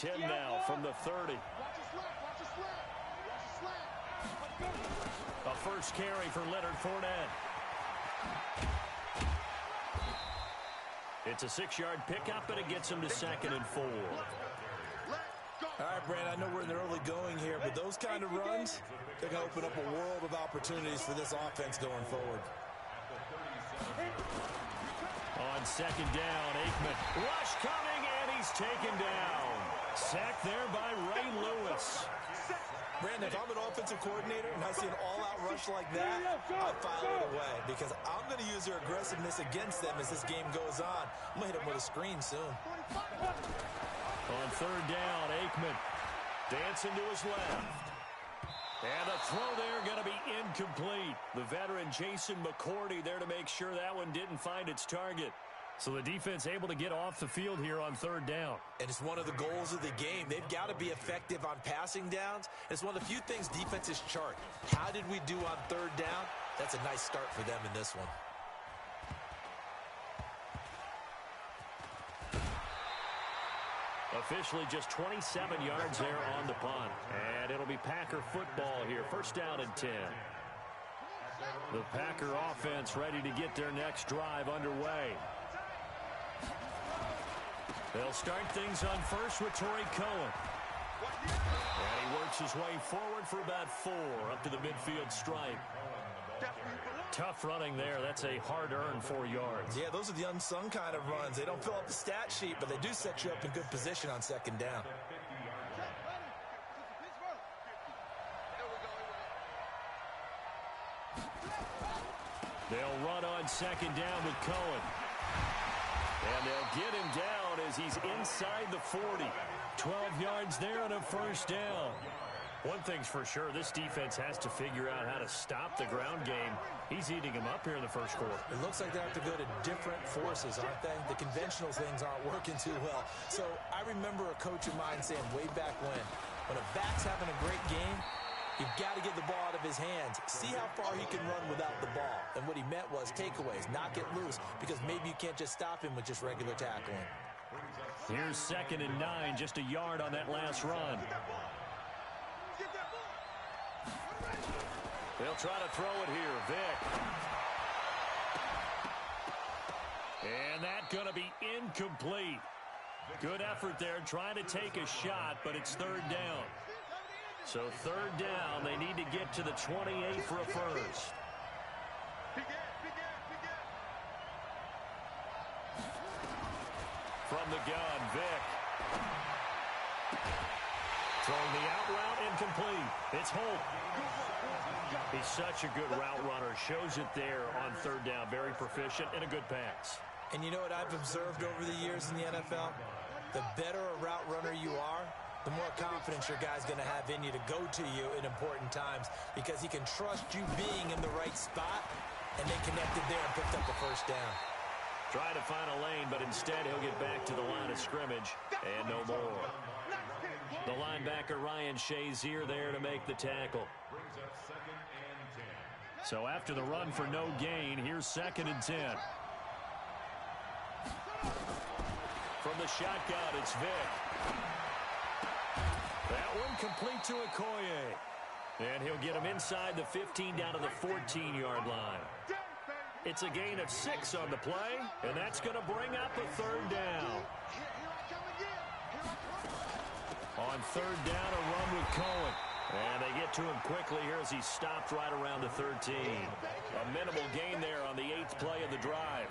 10 now from the 30. A first carry for Leonard Fournette. It's a 6-yard pickup, and it gets him to 2nd and 4. All right, Brand, I know we're in the early going here, but those kind of runs, they're going to open up a world of opportunities for this offense going forward. On 2nd down, Aikman. Rush coming, and he's taken down. Sacked there by Ray Lewis. Brandon, if I'm an offensive coordinator and I see an all-out rush like that, I file it away because I'm going to use their aggressiveness against them as this game goes on. I'm going to hit them with a screen soon. On 3rd down, Aikman dancing to his left. And the throw there going to be incomplete. The veteran Jason McCourty there to make sure that one didn't find its target. So the defense able to get off the field here on 3rd down. And it's one of the goals of the game. They've got to be effective on passing downs. It's one of the few things defenses chart. How did we do on 3rd down? That's a nice start for them in this one. Officially just 27 yards there on the punt. And it'll be Packer football here. 1st down and 10. The Packer offense ready to get their next drive underway. They'll start things on first with Torrey Cohen. And he works his way forward for about 4 up to the midfield stripe. Tough running there. That's a hard-earned 4 yards. Yeah, those are the unsung kind of runs. They don't fill up the stat sheet, but they do set you up in good position on 2nd down. They'll run on 2nd down with Cohen. And they'll get him down as he's inside the 40. 12 yards there and a 1st down. One thing's for sure, this defense has to figure out how to stop the ground game. He's eating him up here in the 1st quarter. It looks like they have to go to different forces, aren't they? The conventional things aren't working too well. So I remember a coach of mine saying way back when a back's having a great game, you've got to get the ball out of his hands. See how far he can run without the ball. And what he meant was takeaways, knock it loose, because maybe you can't just stop him with just regular tackling. Here's 2nd and 9, just a yard on that last run. They'll try to throw it here. Vick. And that's going to be incomplete. Good effort there trying to take a shot, but it's 3rd down. So 3rd down, they need to get to the 28 for a first. From the gun, Vick. Throwing the out route, incomplete. It's Holt. He's such a good route runner. Shows it there on 3rd down. Very proficient and a good pass. And you know what I've observed over the years in the NFL? The better a route runner you are, the more confidence your guy's going to have in you to go to you in important times because he can trust you being in the right spot, and they connected there and picked up a 1st down. Trying to find a lane, but instead he'll get back to the line of scrimmage and no more. The linebacker Ryan Shazier there to make the tackle. So after the run for no gain, here's 2nd and 10. From the shotgun, it's Vick. That one complete to Okoye. And he'll get him inside the 15 down to the 14-yard line. It's a gain of 6 on the play, and that's going to bring up a 3rd down. On 3rd down, a run with Cohen. And they get to him quickly here as he's stopped right around the 13. A minimal gain there on the 8th play of the drive.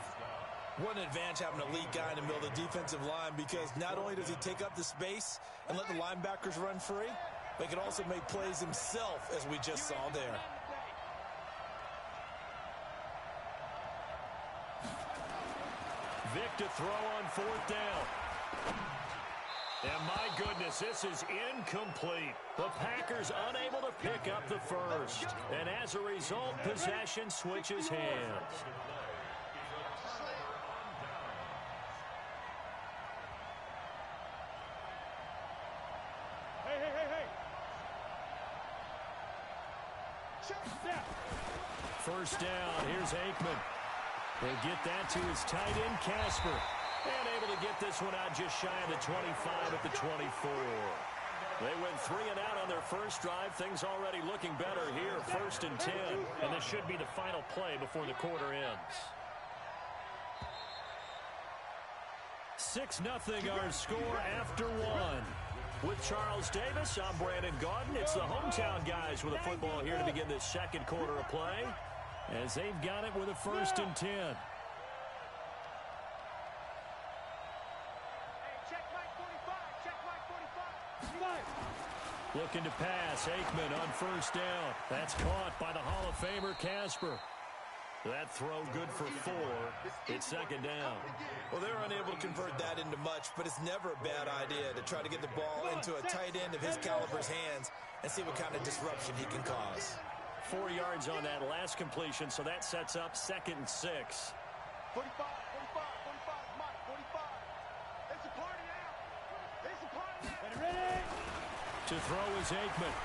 What an advantage having a elite guy in the middle of the defensive line because not only does he take up the space and let the linebackers run free, but he can also make plays himself, as we just saw there. Vick to throw on 4th down. And my goodness, this is incomplete. The Packers unable to pick up the first. And as a result, possession switches hands. Hey. First down, here's Aikman. He'll get that to his tight end, Casper. And able to get this one out just shy of the 25 at the 24. They went 3 and out on their first drive. Things already looking better here, 1st and 10. And this should be the final play before the quarter ends. 6-0 our score after 1. With Charles Davis, I'm Brandon Gaudin. It's the hometown guys with a football here to begin this second quarter of play, as they've got it with a 1st and 10. Looking to pass. Aikman on 1st down. That's caught by the Hall of Famer Casper. That throw good for 4. It's 2nd down. Well, they're unable to convert that into much, but it's never a bad idea to try to get the ball into a tight end of his caliber's hands and see what kind of disruption he can cause. 4 yards on that last completion, so that sets up 2nd and 6. 45, 45, 45, Mike, 45. It's a party now. It's a party now. Ready? To throw is Aikman.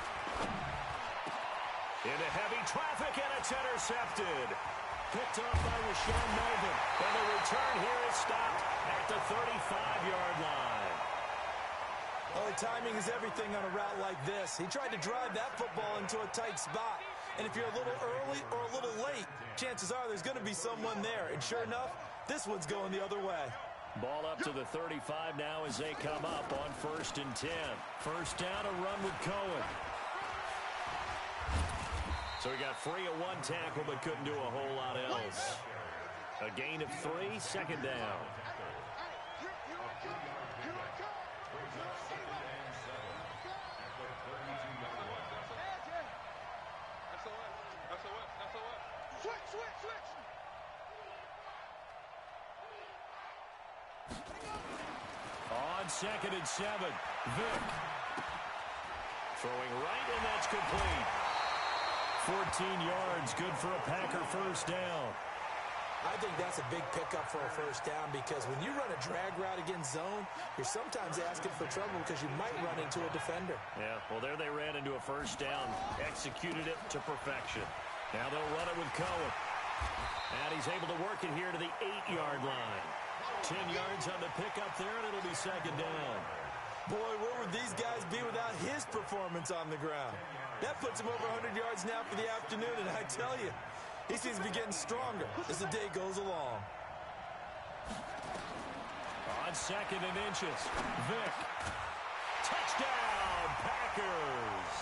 Into heavy traffic, and it's intercepted. Picked off by Rashawn Melvin. And the return here is stopped at the 35-yard line. Well, the timing is everything on a route like this. He tried to drive that football into a tight spot. And if you're a little early or a little late, chances are there's going to be someone there. And sure enough, this one's going the other way. Ball up to the 35 now as they come up on 1st and 10. 1st down, a run with Cohen. So he got free of 1 tackle but couldn't do a whole lot else. A gain of 3, 2nd down. On 2nd and 7, Vick. Throwing right, and that's complete. 14 yards, good for a Packer 1st down. I think that's a big pickup for a 1st down because when you run a drag route against zone, you're sometimes asking for trouble because you might run into a defender. Yeah, well, there they ran into a 1st down. Executed it to perfection. Now they'll run it with Cohen. And he's able to work it here to the 8-yard line. 10 yards on the pickup there, and it'll be 2nd down. Boy, where would these guys be without his performance on the ground? That puts him over 100 yards now for the afternoon, and I tell you, he seems to be getting stronger as the day goes along. On 2nd and inches, Vick. Touchdown, Packers!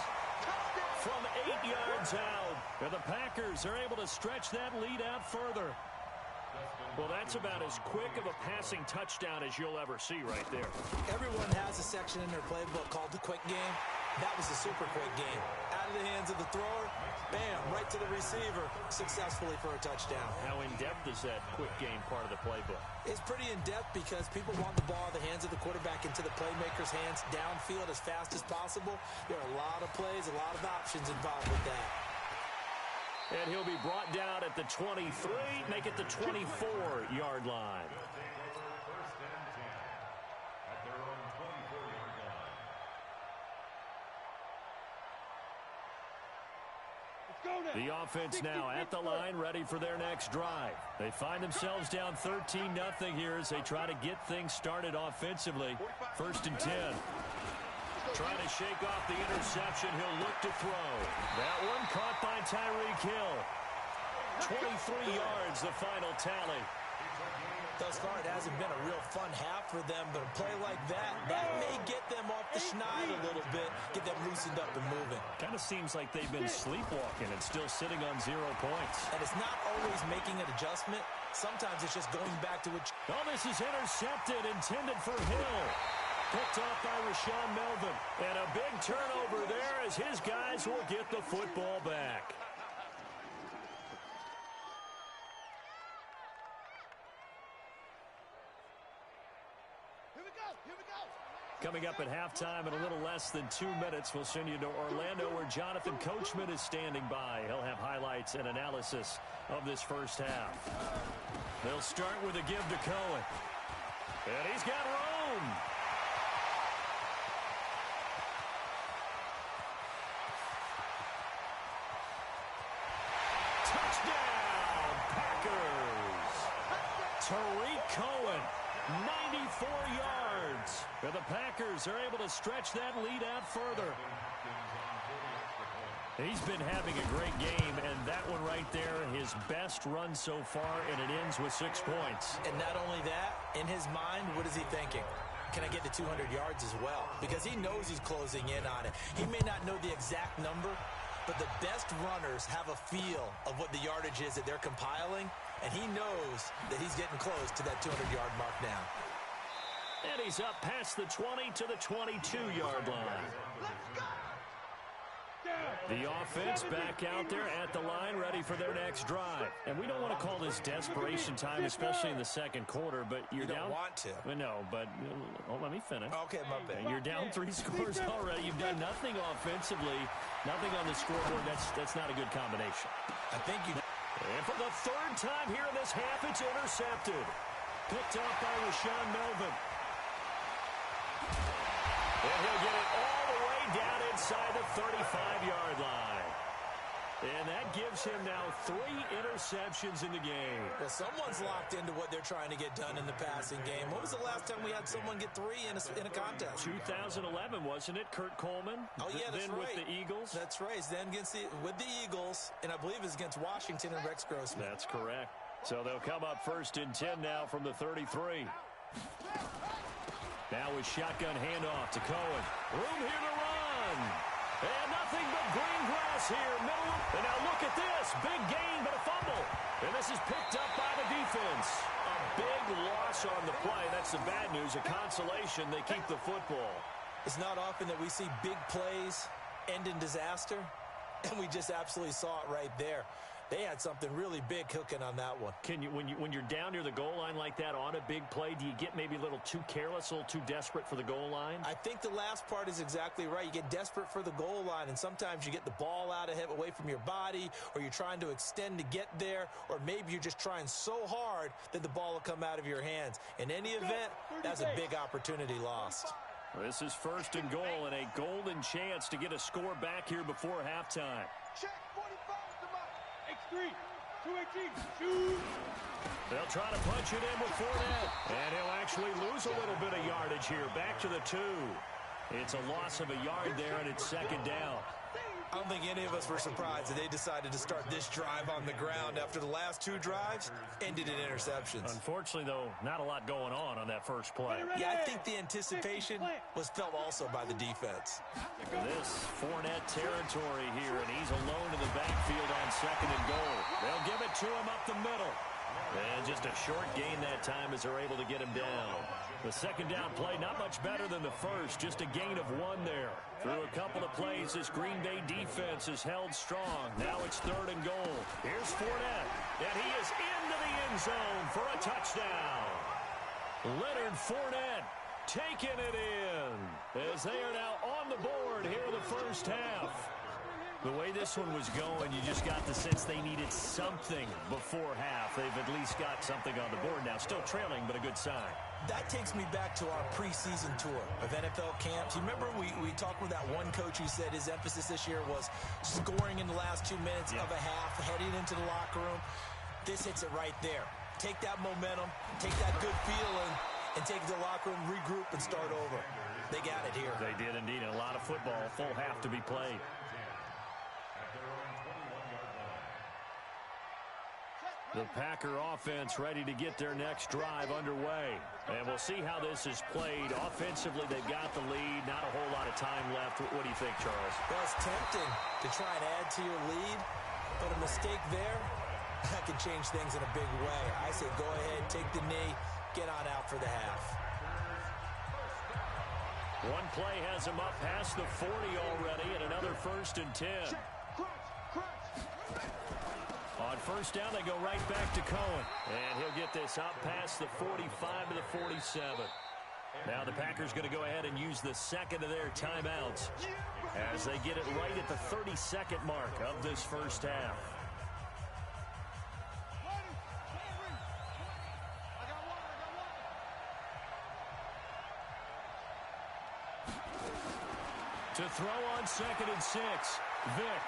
From 8 yards out, and the Packers are able to stretch that lead out further. Well, that's about as quick of a passing touchdown as you'll ever see right there. Everyone has a section in their playbook called the quick game. That was the super quick game. Out of the hands of the thrower, bam, right to the receiver, successfully for a touchdown. How in-depth is that quick game part of the playbook? It's pretty in-depth because people want the ball in the hands of the quarterback into the playmaker's hands downfield as fast as possible. There are a lot of plays, a lot of options involved with that. And he'll be brought down at the 23, make it the 24-yard line. The offense now at the line, ready for their next drive. They find themselves down 13-0 here as they try to get things started offensively. 1st and 10. Trying to shake off the interception. He'll look to throw. That one caught by Tyreek Hill. 23 yards, the final tally. Thus far, it hasn't been a real fun half for them, but a play like that may get them off the schneid a little bit, get them loosened up and moving. Kind of seems like they've been sleepwalking and still sitting on 0 points. And it's not always making an adjustment. Sometimes it's just going back to what... Oh, this is intercepted, intended for Hill. Picked off by Rashawn Melvin. And a big turnover there as his guys will get the football back. Coming up at halftime in a little less than 2 minutes, we'll send you to Orlando where Jonathan Coachman is standing by. He'll have highlights and analysis of this first half. They'll start with a give to Cohen. And he's got room. Touchdown, Packers. Tariq Cohen 94 yards. And the Packers are able to stretch that lead out further. He's been having a great game, and that one right there, his best run so far, and it ends with 6 points. And not only that, in his mind, what is he thinking? Can I get to 200 yards as well? Because he knows he's closing in on it. He may not know the exact number, but the best runners have a feel of what the yardage is that they're compiling, and he knows that he's getting close to that 200-yard mark now. And he's up past the 20 to the 22-yard line. The offense back out there at the line, ready for their next drive. And we don't want to call this desperation time, especially in the second quarter, but you're down. You don't want to. No, but let me finish. Okay, my bad. You're down 3 scores already. You've done nothing offensively, nothing on the scoreboard. That's not a good combination. I think you. And for the third time here in this half, it's intercepted. Picked up by Rashaan Melvin. And he'll get it all the way down inside the 35-yard line. And that gives him now 3 interceptions in the game. Well, someone's locked into what they're trying to get done in the passing game. When was the last time we had someone get 3 in a contest? 2011, wasn't it? Kurt Coleman? Oh, yeah, that's then right. With the Eagles? That's right. Then with the Eagles, and I believe it's against Washington and Rex Grossman. That's correct. So they'll come up 1st and 10 now from the 33. Now with shotgun handoff to Cohen. Room here to run. And nothing but green grass here. Middle. And now look at this. Big gain, but a fumble. And this is picked up by the defense. A big loss on the play. That's the bad news. A consolation. They keep the football. It's not often that we see big plays end in disaster. And we just absolutely saw it right there. They had something really big cooking on that one. Can you, when you're down near the goal line like that on a big play, do you get maybe a little too careless, a little too desperate for the goal line? I think the last part is exactly right. You get desperate for the goal line, and sometimes you get the ball out of him away from your body, or you're trying to extend to get there, or maybe you're just trying so hard that the ball will come out of your hands. In any event, that's a big opportunity lost. This is 1st and goal, and a golden chance to get a score back here before halftime. Check 45 to my X3, 218, shoot. They'll try to punch it in with Fournette. And he'll actually lose a little bit of yardage here. Back to the 2. It's a loss of a yard there, and it's 2nd down. I don't think any of us were surprised that they decided to start this drive on the ground after the last 2 drives ended in interceptions. Unfortunately, though, not a lot going on that first play. Yeah, I think the anticipation was felt also by the defense. This Fournette territory here, and he's alone in the backfield on 2nd and goal. They'll give it to him up the middle. And just a short gain that time as they're able to get him down. The 2nd down play, not much better than the first, just a gain of 1 there. Through a couple of plays, this Green Bay defense is held strong. Now it's 3rd and goal. Here's Fournette, and he is into the end zone for a touchdown. Leonard Fournette taking it in as they are now on the board here in the first half. The way this one was going, you just got the sense they needed something before half. They've at least got something on the board now. Still trailing, but a good sign. That takes me back to our preseason tour of NFL camps. You remember we talked with that one coach who said his emphasis this year was scoring in the last 2 minutes of a half, heading into the locker room. This hits it right there. Take that momentum, take that good feeling, and take it to the locker room, regroup, and start over. They got it here. They did indeed. A lot of football, full half to be played. The Packer offense ready to get their next drive underway. And we'll see how this is played. Offensively, they've got the lead. Not a whole lot of time left. What do you think, Charles? Well, it's tempting to try and add to your lead, but a mistake there, that can change things in a big way. I say go ahead, take the knee, get on out for the half. One play has him up past the 40 already, and another 1st and 10. On 1st down, they go right back to Cohen. And he'll get this up past the 45 to the 47. Now the Packers going to go ahead and use the 2nd of their timeouts as they get it right at the 32nd mark of this first half. To throw on 2nd and 6, Vick.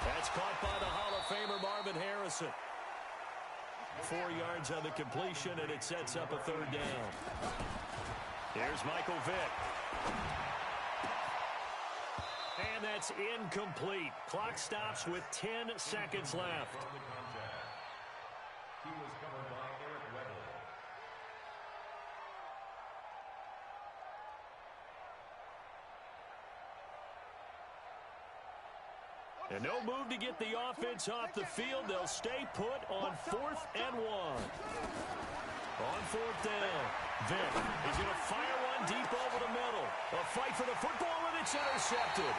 That's caught by the Hall of Famer Marvin Harrison. 4 yards on the completion, and it sets up a third down. Here's Michael Vick. And that's incomplete. Clock stops with 10 seconds left. He was covered by Eric Weddle. And no move to get the offense off the field. They'll stay put on 4th and 1. On 4th down, Vick is going to fire one deep over the middle. A fight for the football, and it's intercepted.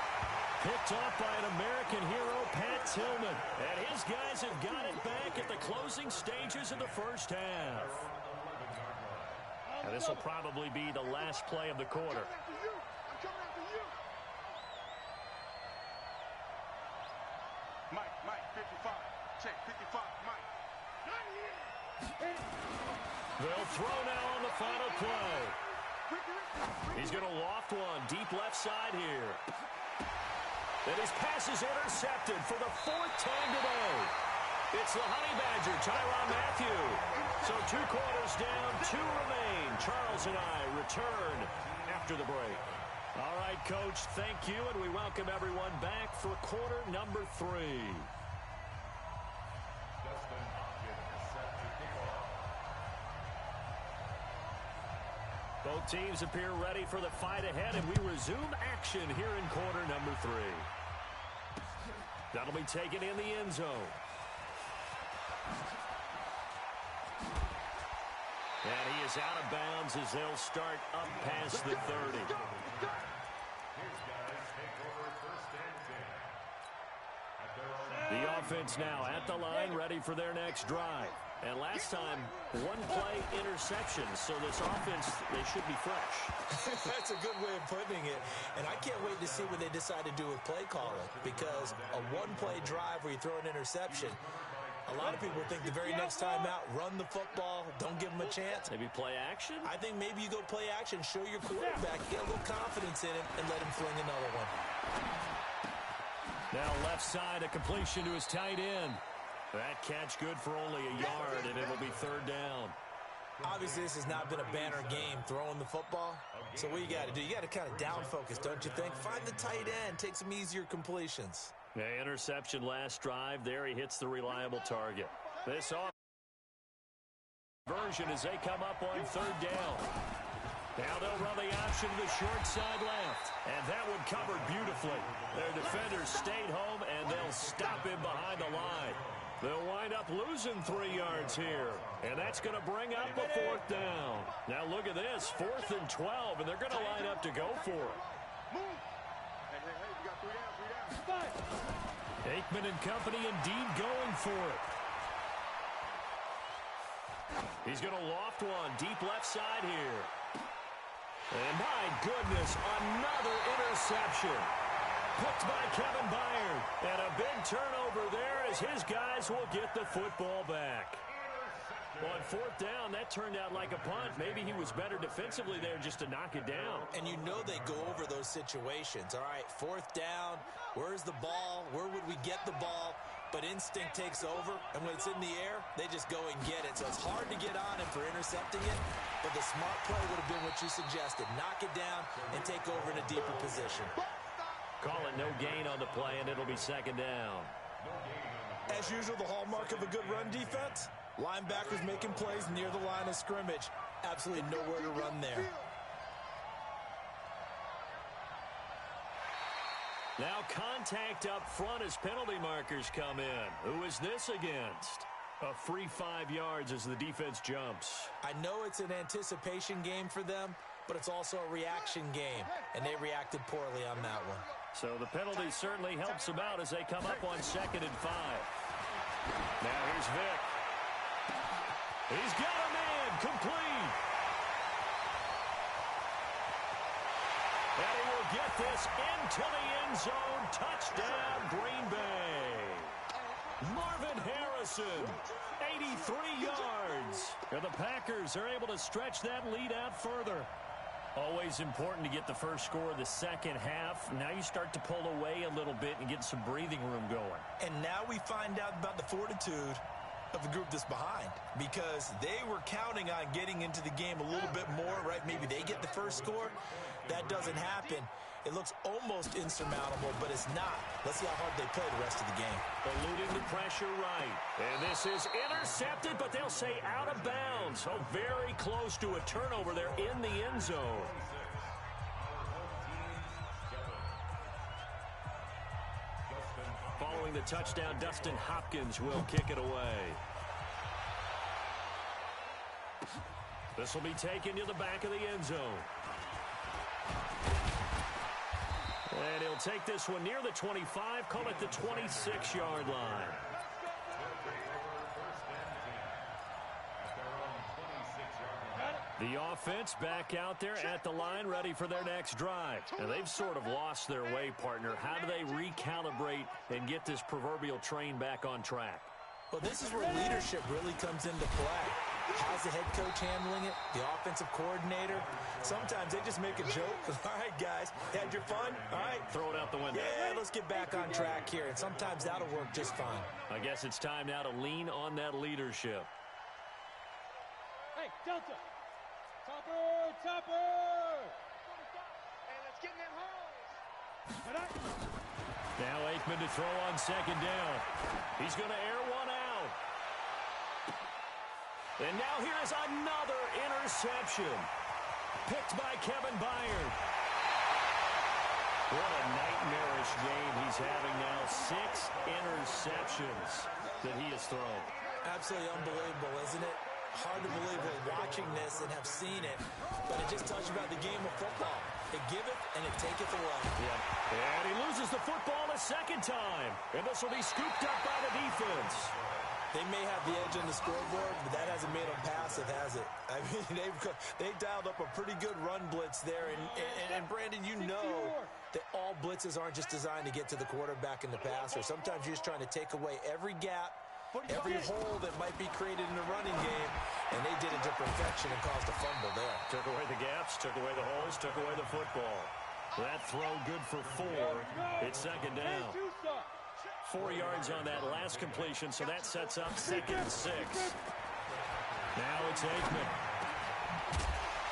Picked off by an American hero, Pat Tillman. And his guys have got it back at the closing stages of the first half. And this will probably be the last play of the quarter. Mike, 55. Check, 55, Mike. They'll throw now on the final play. He's going to loft one deep left side here. And his pass is intercepted for the 4th time today. It's the Honey Badger, Tyrann Mathieu. So 2 quarters down, 2 remain. Charles and I return after the break. All right, Coach, thank you, and we welcome everyone back for quarter number 3. Both teams appear ready for the fight ahead, and we resume action here in quarter number 3. That'll be taken in the end zone. And he is out of bounds as they'll start up past the 30. The offense now at the line, ready for their next drive. And last time, 1 play interception, so this offense, they should be fresh. That's a good way of putting it. And I can't wait to see what they decide to do with play calling, because a 1-play drive where you throw an interception, a lot of people think the very next time out, run the football, don't give them a chance. Maybe play action? I think maybe you go play action, show your quarterback, get a little confidence in him, and let him fling another one. Now left side, a completion to his tight end. That catch good for only a yard, and it'll be 3rd down. Obviously, this has not been a banner game throwing the football. So what you got to do, you got to kind of down focus, don't you think? Find the tight end, take some easier completions. Yeah, interception last drive. There he hits the reliable target. This version as they come up on 3rd down. Now they'll run the option to the short side left. And that one covered beautifully. Their defenders stayed home, and they'll stop him behind the line. They'll wind up losing 3 yards here. And that's going to bring up a 4th down. Now look at this, 4th and 12, and they're going to line up to go for it. Hey, we got 3 down. Aikman and company indeed going for it. He's going to loft one deep left side here. And my goodness, another interception. Picked by Kevin Byard. And a big turnover there as his guys will get the football back. On 4th down, that turned out like a punt. Maybe he was better defensively there just to knock it down. And you know they go over those situations. All right, 4th down, where's the ball? Where would we get the ball? But instinct takes over, and when it's in the air, they just go and get it. So it's hard to get on him for intercepting it, but the smart play would have been what you suggested. Knock it down and take over in a deeper position. Call it no gain on the play, and it'll be 2nd down. As usual, the hallmark of a good run defense, linebackers making plays near the line of scrimmage. Absolutely nowhere to run there. Now contact up front as penalty markers come in. Who is this against? A free 5 yards as the defense jumps. I know it's an anticipation game for them, but it's also a reaction game, and they reacted poorly on that one. So the penalty certainly helps them out as they come up on 2nd and 5. Now here's Vick. He's got a man, complete. And he will get this into the end zone. Touchdown, Green Bay. Marvin Harrison, 83 yards. And the Packers are able to stretch that lead out further. Always important to get the first score of the second half. Now you start to pull away a little bit and get some breathing room going. And now we find out about the fortitude of the group that's behind because they were counting on getting into the game a little bit more, right? Maybe they get the first score. That doesn't happen. It looks almost insurmountable, but it's not. Let's see how hard they play the rest of the game. Eluding the pressure right. And this is intercepted, but they'll say out of bounds. So very close to a turnover there in the end zone. Following the touchdown, Dustin Hopkins will kick it away. This will be taken to the back of the end zone. And he'll take this one near the 25, call it the 26-yard line. The offense back out there at the line, ready for their next drive. And they've sort of lost their way, partner. How do they recalibrate and get this proverbial train back on track? Well, this is where leadership really comes into play. How's the head coach handling it? The offensive coordinator? Sometimes they just make a joke. All right, guys, had your fun? All right. Throw it out the window. Yeah, let's get back on track here. And sometimes that'll work just fine. I guess it's time now to lean on that leadership. Hey, Delta. Topper, Topper. Hey, let's get in them holes. Now Aikman to throw on second down. He's going to air one out. And now here is another interception. Picked by Kevin Byard. What a nightmarish game he's having now. 6 interceptions that he has thrown. Absolutely unbelievable, isn't it? Hard to believe we're watching this and have seen it, but it just tells you about the game of football. It giveth and it taketh away. Yeah. And he loses the football a second time. And this will be scooped up by the defense. They may have the edge on the scoreboard, but that hasn't made them passive, has it? I mean, they've dialed up a pretty good run blitz there. And Brandon, you know that all blitzes aren't just designed to get to the quarterback in the passer. Sometimes you're just trying to take away every gap, every hole that might be created in the running game, and they did it to perfection and caused a fumble there. Took away the gaps, took away the holes, took away the football. That throw good for 4. It's second down. 4 yards on that last completion, so that sets up 2nd and 6. Now it's Aikman.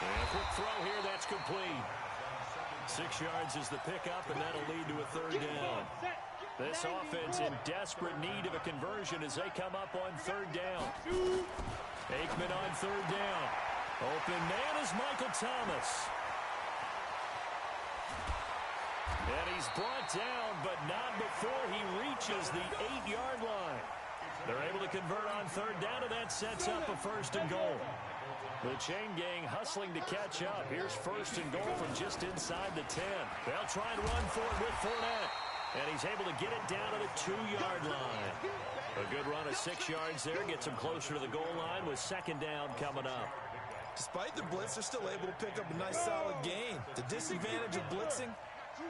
And a quick throw here, that's complete. 6 yards is the pickup, and that'll lead to a 3rd down. This offense in desperate need of a conversion as they come up on 3rd down. Aikman on 3rd down. Open man is Michael Thomas. And he's brought down, but not before he reaches the 8-yard line. They're able to convert on 3rd down, and that sets up a 1st and goal. The chain gang hustling to catch up. Here's 1st and goal from just inside the 10. They'll try and run for it with Fournette. And he's able to get it down to the 2-yard line. A good run of 6 yards there. Gets him closer to the goal line with 2nd down coming up. Despite the blitz, they're still able to pick up a nice solid gain. The disadvantage of blitzing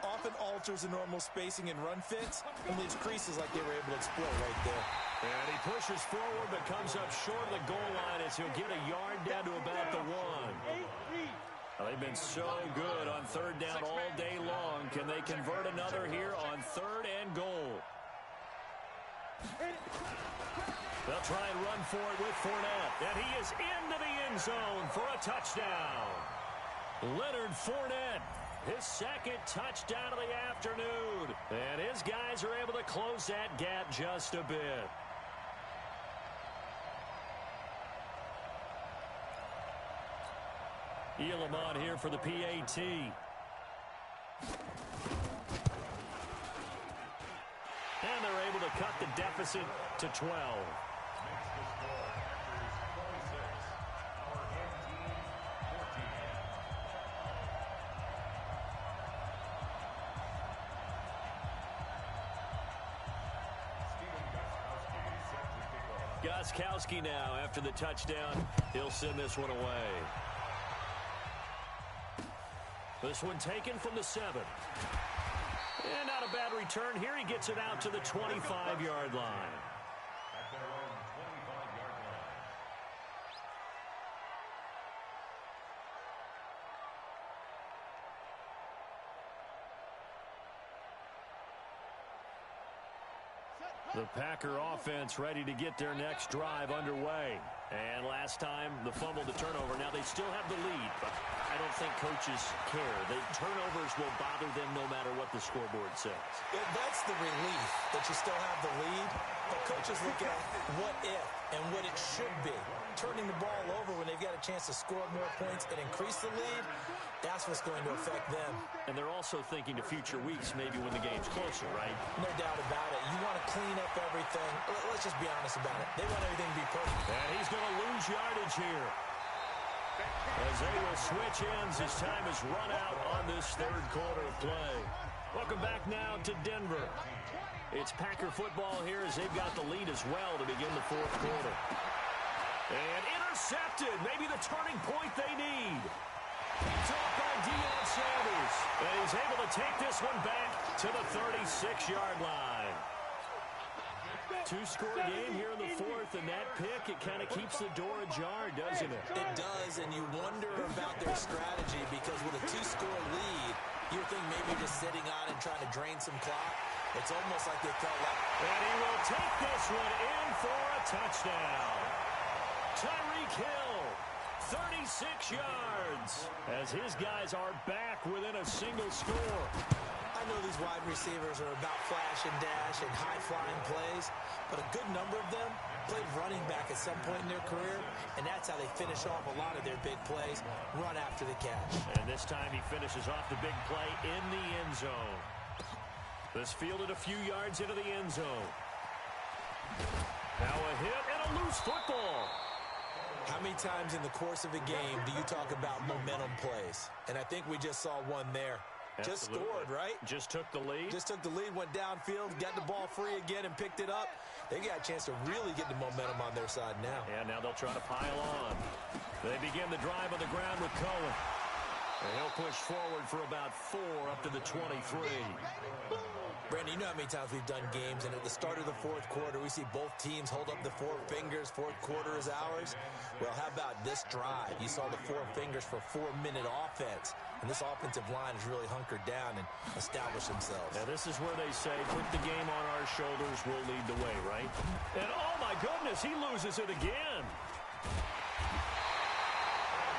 often alters the normal spacing and run fits and leaves creases like they were able to exploit right there. And he pushes forward but comes up short of the goal line as he'll get a yard down to about the 1. Well, they've been so good on 3rd down all day long. Can they convert another here on 3rd and goal? They'll try and run for it with Fournette. And he is into the end zone for a touchdown. Leonard Fournette, his 2nd touchdown of the afternoon. And his guys are able to close that gap just a bit. Elam on here for the PAT. And they're able to cut the deficit to 12. Gostkowski now after the touchdown. He'll send this one away. This one taken from the 7. And not a bad return here. He gets it out to the 25-yard line. At their own 25-yard line. Set, The Packer offense ready to get their next drive underway. And last time, the fumble, the turnover. Now they still have the lead, but I don't think coaches care. The turnovers will bother them no matter what the scoreboard says. Yeah, that's the relief that you still have the lead. But coaches look at what if and what it should be. Turning the ball over when they've got a chance to score more points and increase the lead, that's what's going to affect them. And they're also thinking to future weeks, maybe when the game's closer, right? No doubt about it. You want to clean up everything. Let's just be honest about it. They want everything to be perfect. And he's going to lose yardage here. As they will switch ends as time is run out on this third quarter of play. Welcome back now to Denver. It's Packer football here as they've got the lead as well to begin the fourth quarter. And intercepted. Maybe the turning point they need. Picked off by Deion Sanders. And he's able to take this one back to the 36-yard line. Two-score game here in the fourth, and that pick, it kind of keeps the door ajar, doesn't it? It does, and you wonder about their strategy because with a two-score lead, you think maybe just sitting on and trying to drain some clock. It's almost like they felt like... And he will take this one in for a touchdown. Tyreek Hill, 36 yards, as his guys are back within a single score. I know these wide receivers are about flash and dash and high-flying plays, but a good number of them played running back at some point in their career, and that's how they finish off a lot of their big plays, run after the catch. And this time he finishes off the big play in the end zone. This fielded a few yards into the end zone. Now a hit and a loose football. How many times in the course of a game do you talk about momentum plays? And I think we just saw one there. Absolutely. Just scored, right? Just took the lead. Just took the lead, went downfield, got the ball free again and picked it up. They got a chance to really get the momentum on their side now. And now they'll try to pile on. They begin the drive on the ground with Cohen. And he'll push forward for about 4 up to the 23. Brandon, you know how many times we've done games, and at the start of the fourth quarter, we see both teams hold up the 4 fingers, fourth quarter is ours. Well, how about this drive? You saw the 4 fingers for 4-minute offense, and this offensive line has really hunkered down and established themselves. Now, this is where they say, put the game on our shoulders, we'll lead the way, right? And, oh, my goodness, he loses it again.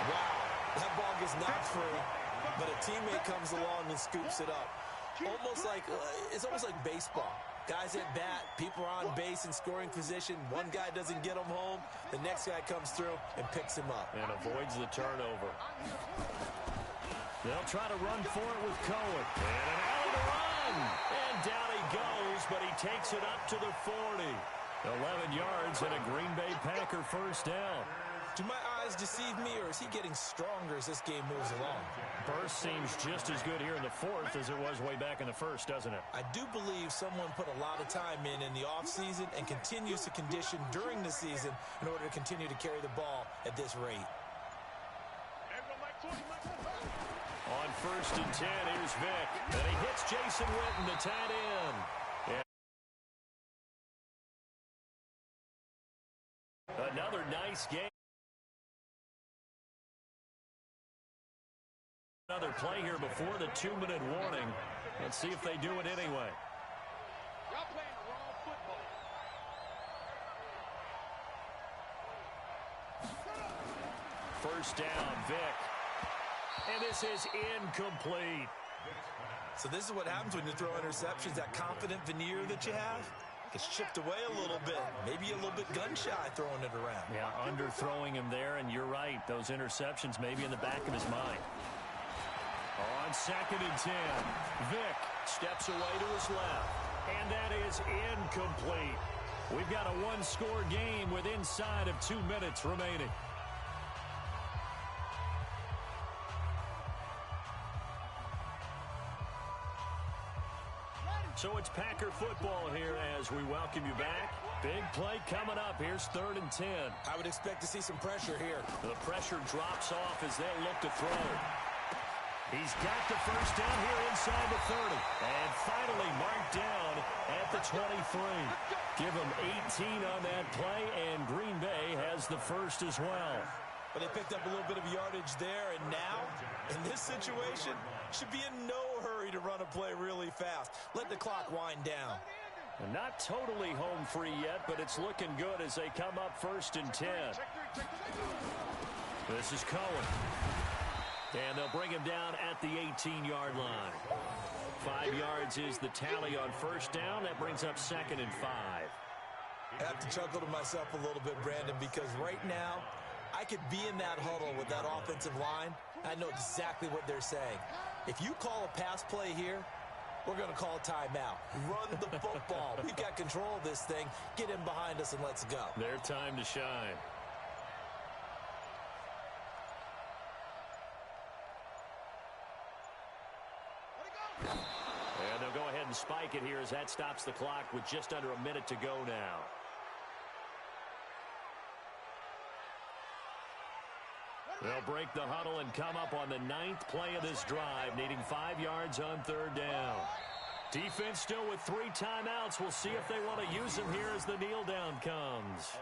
Wow, that ball gets knocked free, but a teammate comes along and scoops it up. It's almost like baseball. Guys at bat, people are on base in scoring position. One guy doesn't get them home. The next guy comes through and picks him up. And avoids the turnover. They'll try to run for it with Cohen. And an alley to run. And down he goes, but he takes it up to the 40. 11 yards and a Green Bay Packer first down. Do my eyes deceive me, or is he getting stronger as this game moves along? Burst seems just as good here in the fourth as it was way back in the first, doesn't it? I do believe someone put a lot of time in the offseason and continues to condition during the season in order to continue to carry the ball at this rate. On 1st and 10, here's Vick. And he hits Jason Witten, the tight end. And another nice game. Another play here before the 2-minute warning. Let's see if they do it anyway. Y'all playing the wrong football. First down, Vick. And this is incomplete. So this is what happens when you throw interceptions. That confident veneer that you have gets chipped away a little bit. Maybe a little bit gun-shy throwing it around. Yeah, underthrowing him there, and you're right. Those interceptions maybe in the back of his mind. On 2nd and 10, Vick steps away to his left, and that is incomplete. We've got a one-score game with inside of 2 minutes remaining. So it's Packer football here as we welcome you back. Big play coming up. Here's 3rd and 10. I would expect to see some pressure here. The pressure drops off as they'll look to throw. He's got the first down here inside the 30. And finally marked down at the 23. Give him 18 on that play, and Green Bay has the first as well. But they picked up a little bit of yardage there, and now, in this situation, should be in no hurry to run a play really fast. Let the clock wind down. And not totally home free yet, but it's looking good as they come up 1st and 10. This is Cohen. And they'll bring him down at the 18-yard line. 5 yards is the tally on 1st down. That brings up 2nd and 5. I have to chuckle to myself a little bit, Brandon, because right now I could be in that huddle with that offensive line. I know exactly what they're saying. If you call a pass play here, we're going to call a timeout. Run the football. We've got control of this thing. Get in behind us and let's go. Their time to shine. And they'll go ahead and spike it here as that stops the clock with just under a minute to go now. They'll break the huddle and come up on the 9th play of this drive, needing 5 yards on 3rd down. Defense still with 3 timeouts. We'll see if they want to use them here as the kneel down comes.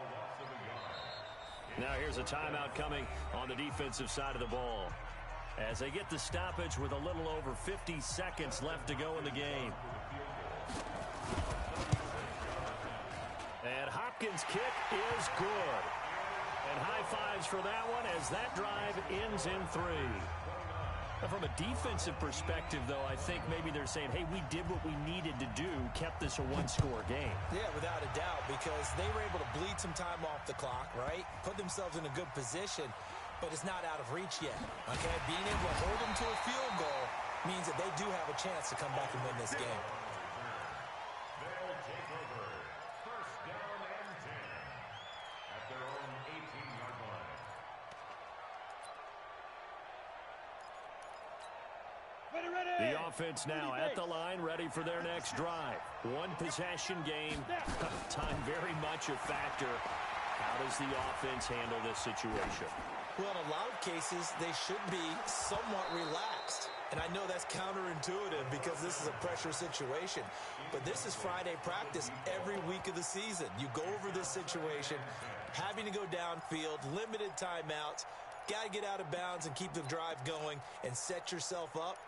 Now here's a timeout coming on the defensive side of the ball, as they get the stoppage with a little over 50 seconds left to go in the game. And Hopkins' kick is good. And high fives for that one as that drive ends in 3. Now, from a defensive perspective, though, I think maybe they're saying, hey, we did what we needed to do, kept this a 1-score game. Yeah, without a doubt, because they were able to bleed some time off the clock, right? Put themselves in a good position, but it's not out of reach yet. Okay, being able to hold them to a field goal means that they do have a chance to come back and win this game. They'll take over 1st down and 10 at their own 18-yard line. The offense now at the line, ready for their next drive. 1-possession game. Time very much a factor. How does the offense handle this situation? Well, in a lot of cases, they should be somewhat relaxed. And I know that's counterintuitive because this is a pressure situation. But this is Friday practice every week of the season. You go over this situation, having to go downfield, limited timeouts, got to get out of bounds and keep the drive going and set yourself up.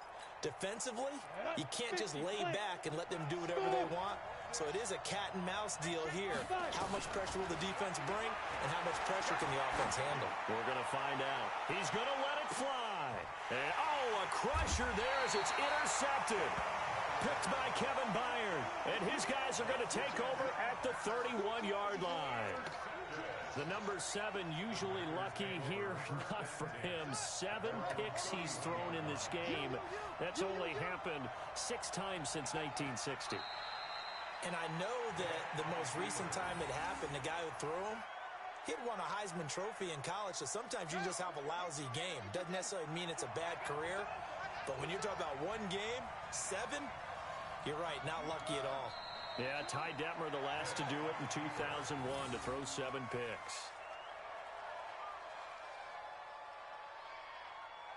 Defensively, you can't just lay back and let them do whatever they want. So it is a cat-and-mouse deal here. How much pressure will the defense bring, and how much pressure can the offense handle? We're going to find out. He's going to let it fly. And, a crusher there as it's intercepted. Picked by Kevin Byard. And his guys are going to take over at the 31-yard line. The number 7 usually lucky here, not for him. 7 picks he's thrown in this game. That's only happened 6 times since 1960. And I know that the most recent time it happened, the guy who threw him, he'd won a Heisman Trophy in college, so sometimes you just have a lousy game. Doesn't necessarily mean it's a bad career, but when you're talking about one game, 7, you're right, not lucky at all. Yeah, Ty Detmer, the last to do it in 2001 to throw 7 picks.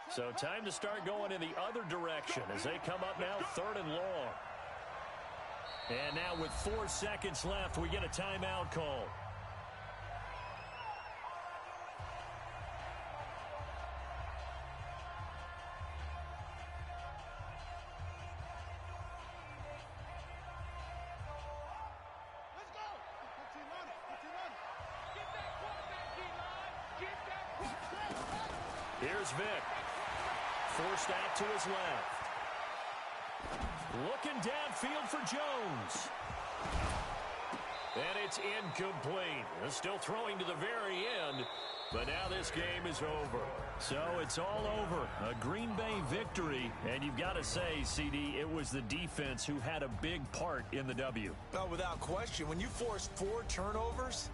So time to start going in the other direction as they come up now 3rd and long. And now with 4 seconds left, we get a timeout call. Here's Vick. Forced out to his left. Looking downfield for Jones. And it's incomplete. Still throwing to the very end. But now this game is over. So it's all over. A Green Bay victory. And you've got to say, CD, it was the defense who had a big part in the W. Oh, without question. When you force 4 turnovers,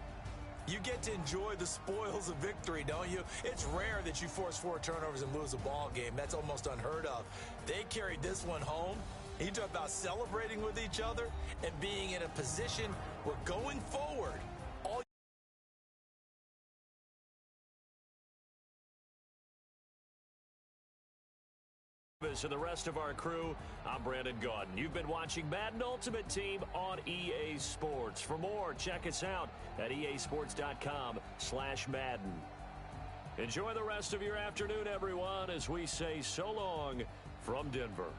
you get to enjoy the spoils of victory, don't you? It's rare that you force 4 turnovers and lose a ball game. That's almost unheard of. They carried this one home. You talk about celebrating with each other and being in a position where going forward, all to the rest of our crew, I'm Brandon Gaudin. You've been watching Madden Ultimate Team on EA Sports. For more, check us out at easports.com/Madden. Enjoy the rest of your afternoon, everyone, as we say so long from Denver.